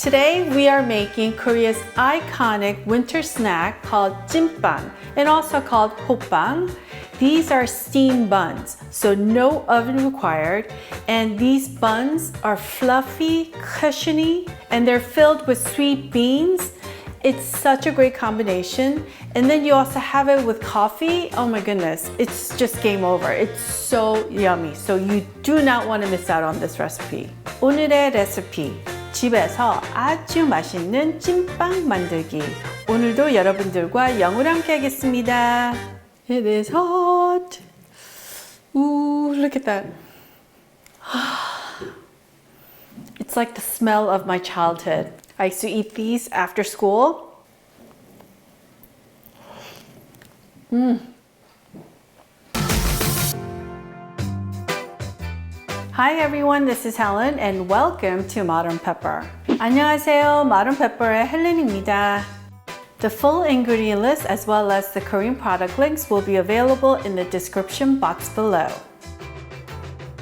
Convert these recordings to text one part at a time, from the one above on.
Today we are making Korea's iconic winter snack called 찐빵 and also called Mukbang. These are steamed buns, so no oven required, and these buns are fluffy, cushiony, and they're filled with sweet beans. It's such a great combination. And then you also have it with coffee. Oh my goodness, it's just game over. It's so yummy. So you do not want to miss out on this recipe. 오늘의 레시피, 집에서 아주 맛있는 찐빵 만들기. 오늘도 여러분들과 영으로 함께 하겠습니다. It is hot. Ooh, look at that. It's like the smell of my childhood. I used to eat these after school. Hi everyone, this is Helen and welcome to Modern Pepper. 안녕하세요, Modern Pepper의 헬렌입니다. The full ingredient list as well as the Korean product links will be available in the description box below.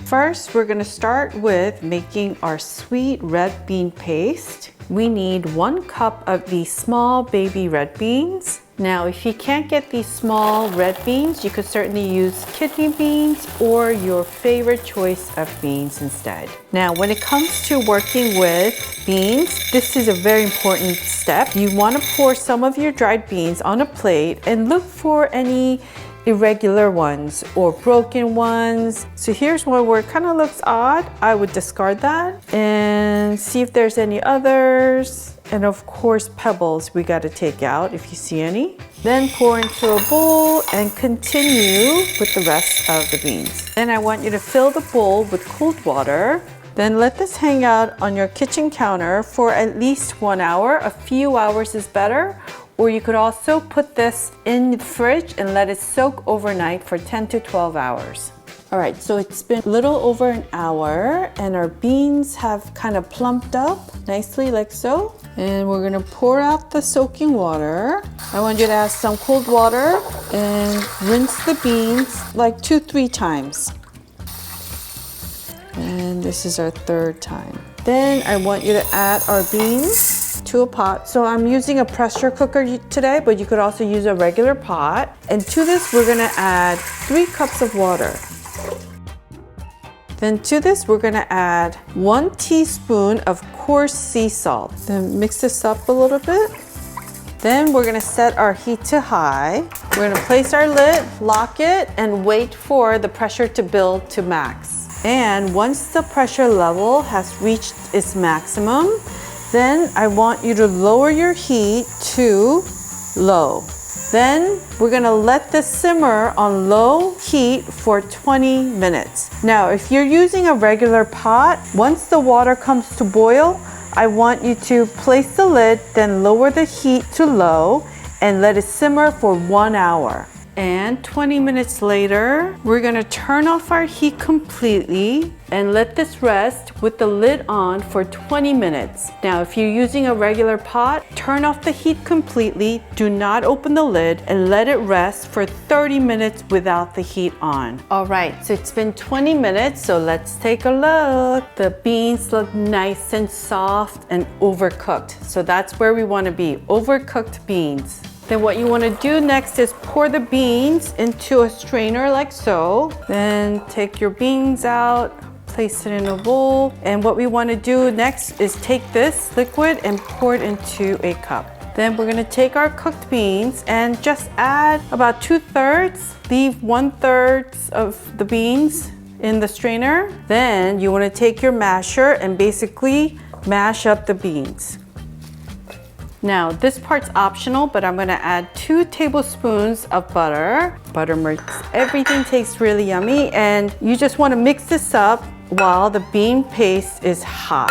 First, we're going to start with making our sweet red bean paste. We need 1 cup of these small baby red beans. Now, if you can't get these small red beans, you could certainly use kidney beans or your favorite choice of beans instead. Now, when it comes to working with beans, this is a very important step. You want to pour some of your dried beans on a plate and look for any irregular ones or broken ones. So here's one where it kind of looks odd. I would discard that and see if there's any others. And of course, pebbles we got to take out if you see any. Then pour into a bowl and continue with the rest of the beans. Then I want you to fill the bowl with cold water. Then let this hang out on your kitchen counter for at least 1 hour. A few hours is better. Or you could also put this in the fridge and let it soak overnight for 10 to 12 hours. All right, so it's been a little over an hour and our beans have kind of plumped up nicely like so. And we're gonna pour out the soaking water. I want you to add some cold water and rinse the beans like 2-3 times. And this is our 3rd time. Then I want you to add our beans to a pot. So I'm using a pressure cooker today, but you could also use a regular pot. And to this, we're gonna add 3 cups of water. Then to this, we're gonna add 1 teaspoon of coarse sea salt. Then mix this up a little bit. Then we're gonna set our heat to high. We're gonna place our lid, lock it, and wait for the pressure to build to max. And once the pressure level has reached its maximum, then I want you to lower your heat to low. Then we're gonna let this simmer on low heat for 20 minutes. Now, if you're using a regular pot, once the water comes to boil, I want you to place the lid, then lower the heat to low and let it simmer for 1 hour. And 20 minutes later, we're gonna turn off our heat completely and let this rest with the lid on for 20 minutes. Now, if you're using a regular pot, turn off the heat completely, do not open the lid, and let it rest for 30 minutes without the heat on. All right, so it's been 20 minutes, so let's take a look. The beans look nice and soft and overcooked. So that's where we wanna be, overcooked beans. Then what you want to do next is pour the beans into a strainer like so. Then take your beans out, place it in a bowl. And what we want to do next is take this liquid and pour it into a cup. Then we're going to take our cooked beans and just add about 2/3, leave 1/3 of the beans in the strainer. Then you want to take your masher and basically mash up the beans. Now, this part's optional, but I'm gonna add 2 tablespoons of butter. Butter makes everything taste really yummy, and you just wanna mix this up while the bean paste is hot.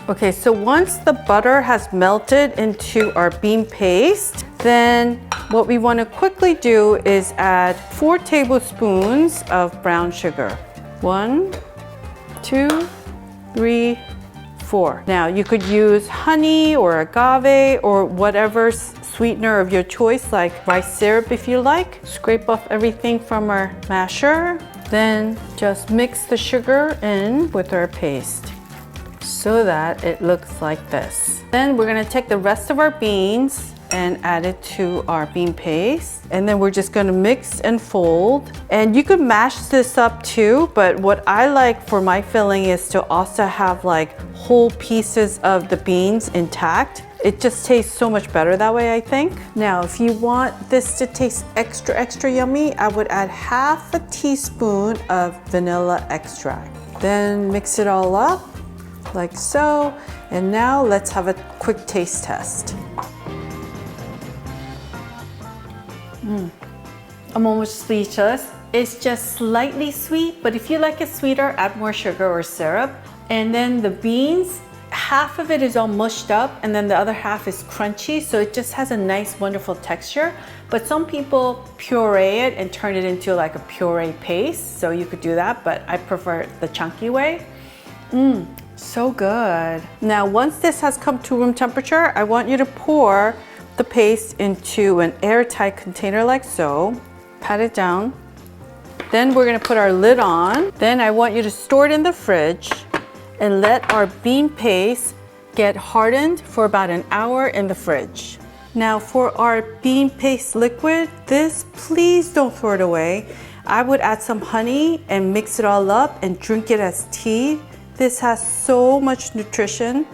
Okay, so once the butter has melted into our bean paste, then what we wanna quickly do is add 4 tablespoons of brown sugar. 1, 2, 3, 4. Now, you could use honey or agave or whatever sweetener of your choice, like rice syrup if you like. Scrape off everything from our masher. Then just mix the sugar in with our paste. so that it looks like this. Then we're gonna take the rest of our beans and add it to our bean paste. And then we're just gonna mix and fold. And you could mash this up too, but what I like for my filling is to also have like whole pieces of the beans intact. It just tastes so much better that way, I think. Now, if you want this to taste extra yummy, I would add half a teaspoon of vanilla extract. Then mix it all up like so. And now let's have a quick taste test. I'm almost speechless. It's just slightly sweet, but if you like it sweeter, add more sugar or syrup. And then the beans, half of it is all mushed up and then the other half is crunchy, so it just has a nice, wonderful texture. But some people puree it and turn it into like a puree paste, so you could do that, but I prefer the chunky way. So good. Now, once this has come to room temperature, I want you to pour the paste into an airtight container like so. Pat it down. Then we're gonna put our lid on. Then I want you to store it in the fridge and let our bean paste get hardened for about an hour in the fridge. Now for our bean paste liquid, this, please don't throw it away. I would add some honey and mix it all up and drink it as tea. This has so much nutrition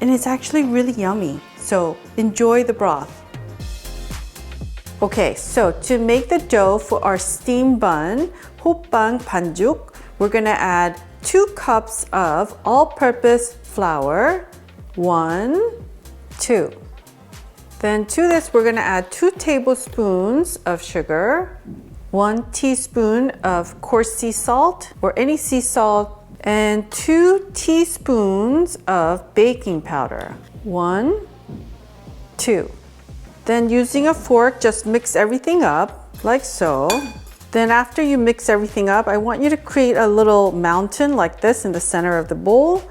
and it's actually really yummy. So enjoy the broth. Okay, so to make the dough for our steamed bun, Mukbang 반죽, we're gonna add 2 cups of all-purpose flour, 1, 2. Then to this, we're gonna add 2 tablespoons of sugar, 1 teaspoon of coarse sea salt or any sea salt, and 2 teaspoons of baking powder, 1, 2. Then using a fork, just mix everything up like so. Then after you mix everything up, I want you to create a little mountain like this in the center of the bowl.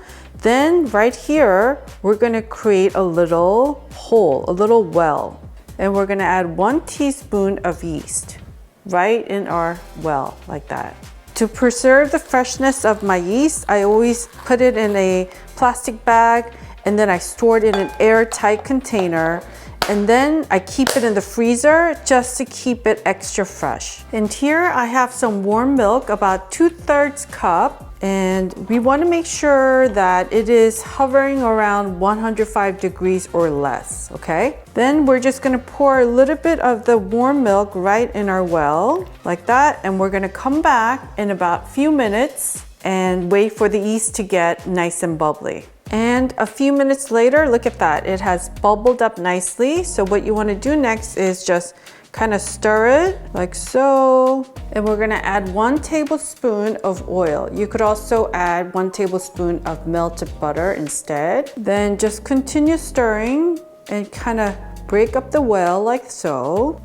Then right here, we're gonna create a little hole, a little well. And we're gonna add 1 teaspoon of yeast right in our well like that. To preserve the freshness of my yeast, I always put it in a plastic bag and then I store it in an airtight container. And then I keep it in the freezer just to keep it extra fresh. And here I have some warm milk, about 2/3 cup. And we want to make sure that it is hovering around 105 degrees or less, okay? Then we're just gonna pour a little bit of the warm milk right in our well, like that. And we're gonna come back in about a few minutes and wait for the yeast to get nice and bubbly. And a few minutes later, look at that, it has bubbled up nicely. So what you want to do next is just kind of stir it like so. And we're going to add 1 tablespoon of oil. You could also add 1 tablespoon of melted butter instead. Then just continue stirring and kind of break up the well like so.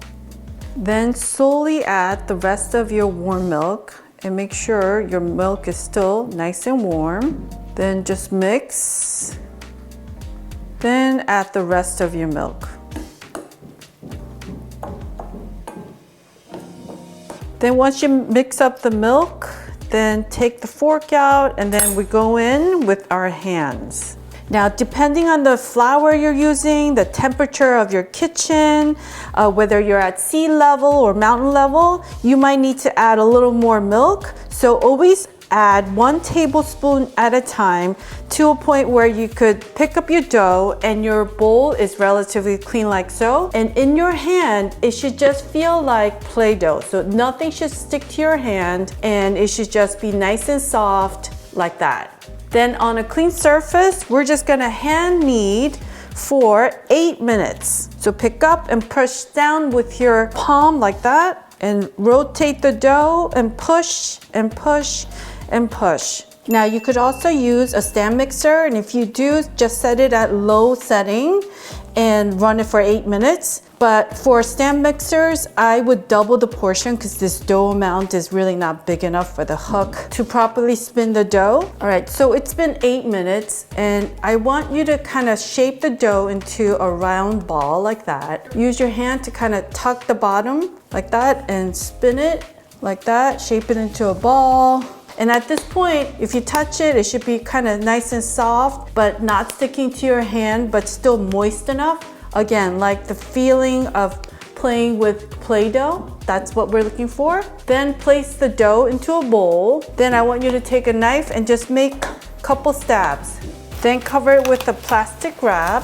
Then slowly add the rest of your warm milk and make sure your milk is still nice and warm. Then just mix. Then add the rest of your milk. Then once you mix up the milk, then take the fork out and then we go in with our hands. Now, depending on the flour you're using, the temperature of your kitchen, whether you're at sea level or mountain level, you might need to add a little more milk. So always add 1 tablespoon at a time to a point where you could pick up your dough and your bowl is relatively clean like so. And in your hand, it should just feel like Play-Doh. So nothing should stick to your hand and it should just be nice and soft like that. Then on a clean surface, we're just gonna hand knead for 8 minutes. So pick up and push down with your palm like that and rotate the dough and push and push and push. Now you could also use a stand mixer, and if you do, just set it at low setting and run it for 8 minutes. But for stand mixers, I would double the portion because this dough amount is really not big enough for the hook to properly spin the dough. All right, so it's been 8 minutes and I want you to kind of shape the dough into a round ball like that. Use your hand to kind of tuck the bottom like that and spin it like that, shape it into a ball. And at this point, if you touch it, it should be kind of nice and soft, but not sticking to your hand, but still moist enough. Again, like the feeling of playing with Play-Doh. That's what we're looking for. Then place the dough into a bowl. Then I want you to take a knife and just make a couple stabs. Then cover it with a plastic wrap,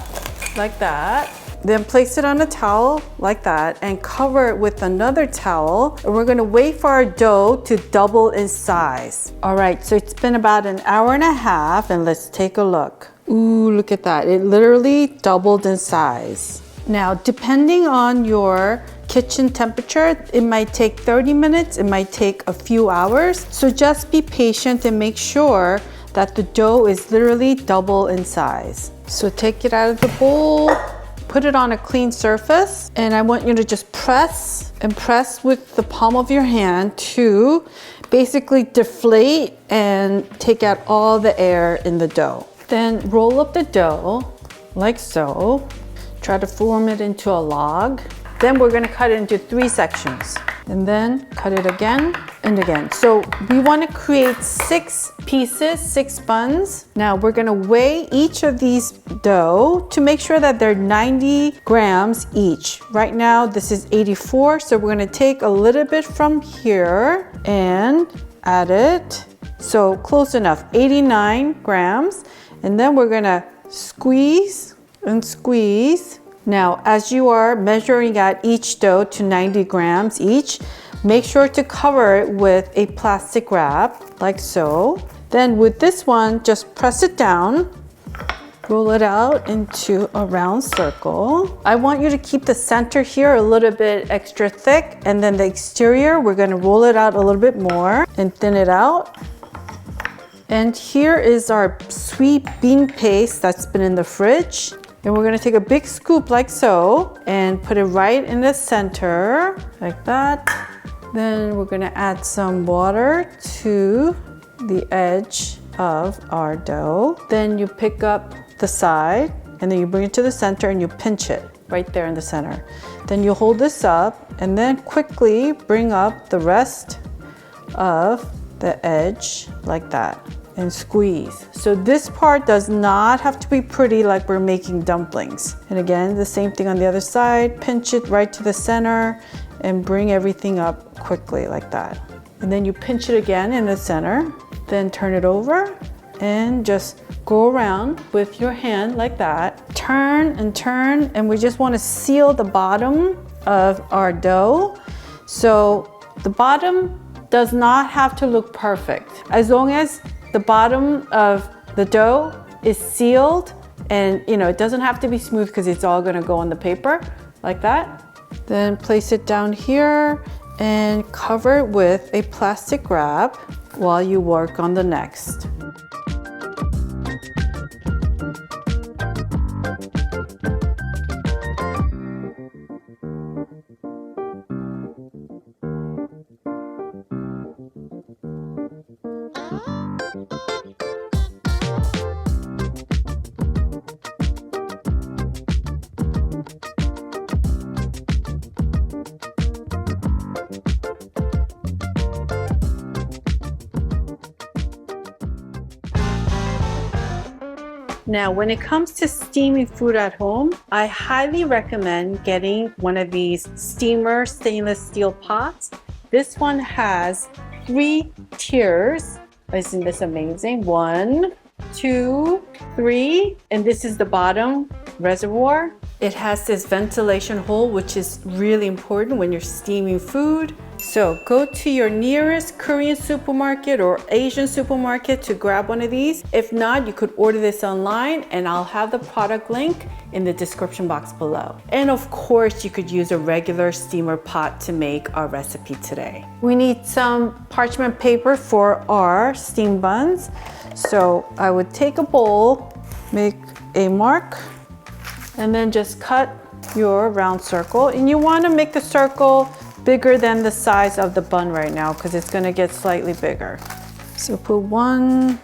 like that. Then place it on a towel like that and cover it with another towel. And we're gonna wait for our dough to double in size. All right, so it's been about an hour and a half and let's take a look. Ooh, look at that. It literally doubled in size. Now, depending on your kitchen temperature, it might take 30 minutes, it might take a few hours. So just be patient and make sure that the dough is literally double in size. So take it out of the bowl. Put it on a clean surface, and I want you to just press and press with the palm of your hand to basically deflate and take out all the air in the dough. Then roll up the dough like so. Try to form it into a log. Then we're gonna cut it into 3 sections and then cut it again and again. So we wanna create 6 pieces, 6 buns. Now we're gonna weigh each of these dough to make sure that they're 90 grams each. Right now this is 84, so we're gonna take a little bit from here and add it. So close enough, 89 grams. And then we're gonna squeeze and squeeze. Now, as you are measuring out each dough to 90 grams each, make sure to cover it with a plastic wrap, like so. Then with this one, just press it down, roll it out into a round circle. I want you to keep the center here a little bit extra thick, and then the exterior, we're gonna roll it out a little bit more and thin it out. And here is our sweet bean paste that's been in the fridge. And we're gonna take a big scoop like so and put it right in the center, like that. Then we're gonna add some water to the edge of our dough. Then you pick up the side and then you bring it to the center and you pinch it right there in the center. Then you hold this up and then quickly bring up the rest of the edge like that and squeeze. So this part does not have to be pretty like we're making dumplings. And again, the same thing on the other side, pinch it right to the center and bring everything up quickly like that. And then you pinch it again in the center, then turn it over and just go around with your hand like that. Turn, and we just want to seal the bottom of our dough. So the bottom does not have to look perfect. As long as the bottom of the dough is sealed and it doesn't have to be smooth because it's all gonna go on the paper like that. Then place it down here and cover it with a plastic wrap while you work on the next. Now, when it comes to steaming food at home, I highly recommend getting one of these steamer stainless steel pots. This one has 3 tiers. Isn't this amazing? 1, 2, 3, and this is the bottom reservoir. It has this ventilation hole, which is really important when you're steaming food. So go to your nearest Korean supermarket or Asian supermarket to grab one of these. If not, you could order this online and I'll have the product link in the description box below. And of course, you could use a regular steamer pot to make our recipe today. We need some parchment paper for our steamed buns. So I would take a bowl, make a mark, and then just cut your round circle. And you want to make the circle bigger than the size of the bun right now because it's going to get slightly bigger. So put 1,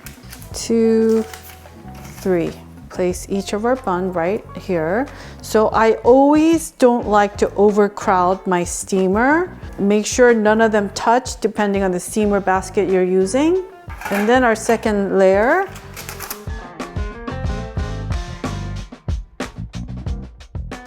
2, 3. Place each of our bun right here. So I always don't like to overcrowd my steamer. Make sure none of them touch depending on the steamer basket you're using. And then our second layer.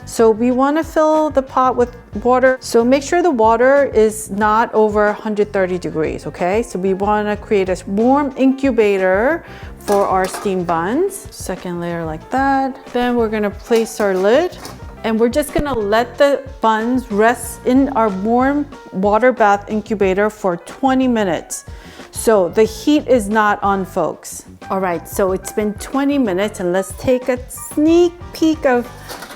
So we want to fill the pot with water. So make sure the water is not over 130 degrees, okay? So we want to create a warm incubator for our steamed buns. Second layer like that. Then we're going to place our lid. And we're just gonna let the buns rest in our warm water bath incubator for 20 minutes. So the heat is not on, folks. All right, so it's been 20 minutes and let's take a sneak peek of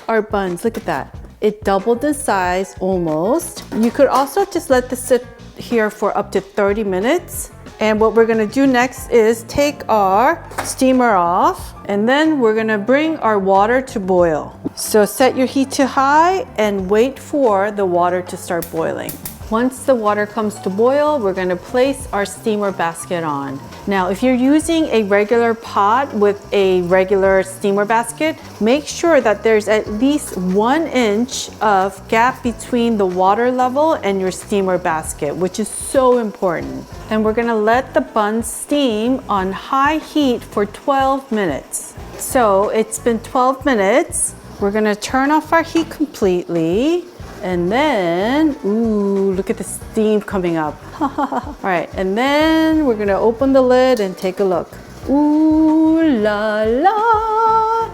our buns. Look at that. It doubled the size almost. You could also just let this sit here for up to 30 minutes. And what we're gonna do next is take our steamer off, and then we're gonna bring our water to boil. So set your heat to high and wait for the water to start boiling. Once the water comes to boil, we're gonna place our steamer basket on. Now, if you're using a regular pot with a regular steamer basket, make sure that there's at least 1 inch of gap between the water level and your steamer basket, which is so important. And we're gonna let the buns steam on high heat for 12 minutes. So it's been 12 minutes. We're gonna turn off our heat completely. And then, ooh, look at the steam coming up. All right, and then we're gonna open the lid and take a look. Ooh la la.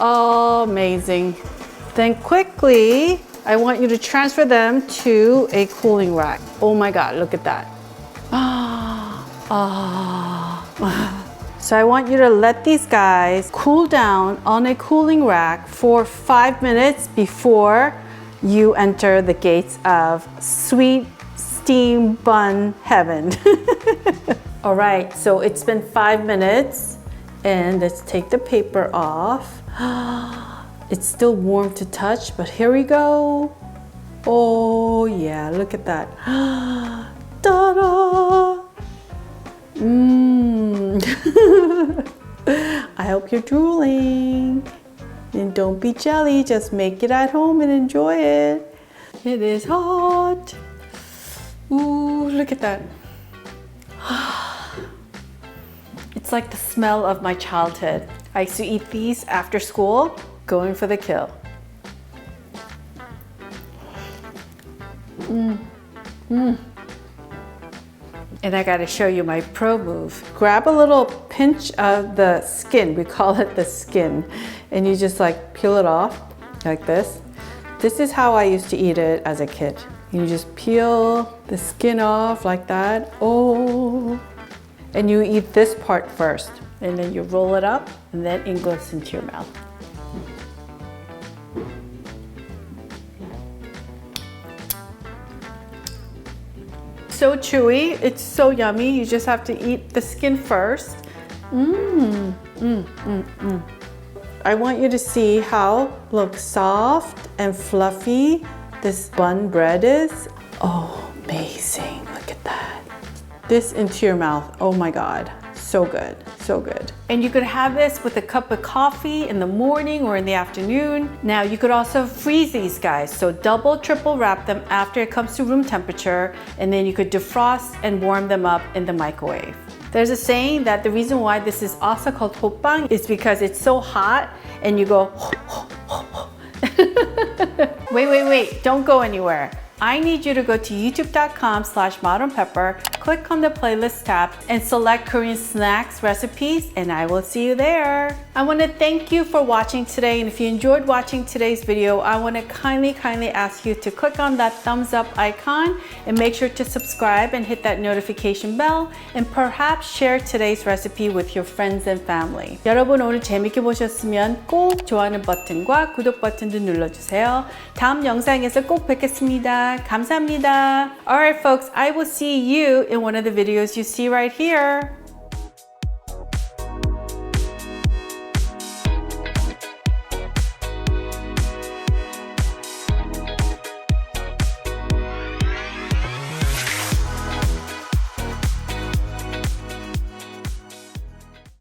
Oh, amazing. Then quickly, I want you to transfer them to a cooling rack. Oh my God, look at that. So I want you to let these guys cool down on a cooling rack for 5 minutes before you enter the gates of sweet steam bun heaven. All right, so it's been 5 minutes and let's take the paper off. It's still warm to touch, but here we go. Oh yeah, look at that. Ta-da! I hope you're drooling. And don't be jelly, just make it at home and enjoy it. It is hot. Ooh, look at that. It's like the smell of my childhood. I used to eat these after school, going for the kill. And I gotta show you my pro move. Grab a little pinch of the skin, we call it the skin, and you just like peel it off like this. This is how I used to eat it as a kid. You just peel the skin off like that. Oh, and you eat this part first, and then you roll it up, and then it goes into your mouth. So chewy, it's so yummy. You just have to eat the skin first. I want you to see how, look, soft and fluffy this bun bread is. Oh, amazing, look at that. This into your mouth, oh my God, so good, so good. And you could have this with a cup of coffee in the morning or in the afternoon. Now you could also freeze these guys. So double, triple wrap them after it comes to room temperature, and then you could defrost and warm them up in the microwave. There's a saying that the reason why this is also called Mukbang is because it's so hot and you go wait, don't go anywhere. I need you to go to youtube.com/modernpepper, click on the playlist tab and select Korean snacks recipes, and I will see you there. I want to thank you for watching today, and if you enjoyed watching today's video, I want to kindly ask you to click on that thumbs up icon and make sure to subscribe and hit that notification bell, and perhaps share today's recipe with your friends and family. 여러분 오늘 재밌게 보셨으면 꼭 좋아하는 버튼과 구독 버튼도 눌러주세요. 다음 영상에서 꼭 뵙겠습니다. 감사합니다. All right, folks, I will see you in one of the videos you see right here.